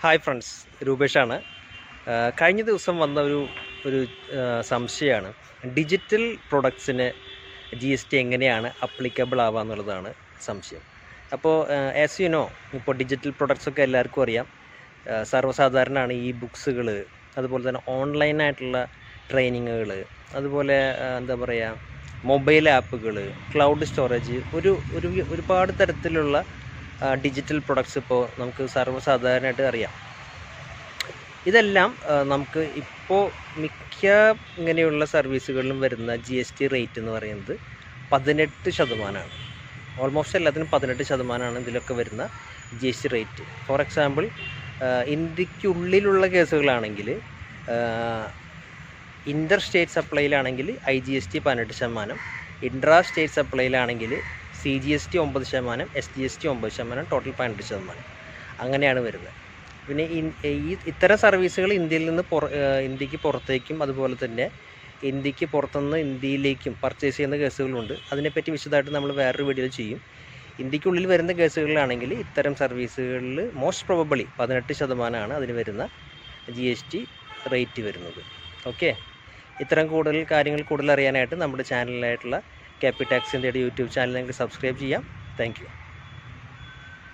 Hi friends, രൂപേഷാണ്. കഴിഞ്ഞ ദിവസം വന്ന ഒരു സംശയമാണ്, ഡിജിറ്റൽ പ്രൊഡക്ട്സിന് GST എങ്ങനെയാണ് അപ്ലിക്കബിൾ ആവുക എന്നുള്ളതാണ് സംശയം. അപ്പോൾ ആസ് യു നോ, ഇപ്പോൾ ഡിജിറ്റൽ പ്രൊഡക്ട്സൊക്കെ എല്ലാവർക്കും അറിയാം. സർവ്വസാധാരണമാണ് ഈ ബുക്സുകൾ, അതുപോലെ തന്നെ ഓൺലൈനായിട്ടുള്ള ട്രെയിനിങ്ങുകൾ, അതുപോലെ എന്താ പറയുക, മൊബൈൽ ആപ്പുകൾ, ക്ലൗഡ് സ്റ്റോറേജ്, ഒരുപാട് തരത്തിലുള്ള ഡിജിറ്റൽ പ്രൊഡക്ട്സ് ഇപ്പോൾ നമുക്ക് സർവ്വസാധാരണമായിട്ട് അറിയാം. ഇതെല്ലാം നമുക്ക് ഇപ്പോൾ മിക്ക ഇങ്ങനെയുള്ള സർവീസുകളിലും വരുന്ന GST റേറ്റ് എന്ന് പറയുന്നത് 18%. ഓൾമോസ്റ്റ് എല്ലാത്തിനും 18% ഇതിലൊക്കെ വരുന്ന GST റേറ്റ്. ഫോർ എക്സാമ്പിൾ, ഇന്ത്യക്കുള്ളിലുള്ള കേസുകളാണെങ്കിൽ ഇൻ്റർ സ്റ്റേറ്റ് സപ്ലൈയിലാണെങ്കിൽ IGST 18%, ഇൻട്രാ സ്റ്റേറ്റ് സപ്ലൈയിലാണെങ്കിൽ CGST 9%, SGST 9%, ടോട്ടൽ 18%. അങ്ങനെയാണ് വരുന്നത്. പിന്നെ ഇത്തരം സർവീസുകൾ ഇന്ത്യക്ക് പുറത്തേക്കും അതുപോലെ തന്നെ ഇന്ത്യക്ക് പുറത്തുനിന്ന് ഇന്ത്യയിലേക്കും പർച്ചേസ് ചെയ്യുന്ന കേസുകളുണ്ട്. അതിനെപ്പറ്റി വിശദമായിട്ട് നമ്മൾ വേറൊരു വീഡിയോയിൽ ചെയ്യും. ഇന്ത്യക്കുള്ളിൽ വരുന്ന കേസുകളിലാണെങ്കിൽ ഇത്തരം സർവീസുകളിൽ മോസ്റ്റ് പ്രോബബിളി 18% അതിന് വരുന്ന GST റേറ്റ് വരുന്നത്. ഓക്കെ, ഇത്തരം കാര്യങ്ങൾ കൂടുതൽ അറിയാനായിട്ട് നമ്മുടെ ചാനലിലായിട്ടുള്ള KP Tax India YouTube channel നിങ്ങൾക്ക് സബ്സ്ക്രൈബ് ചെയ്യാം. Thank you.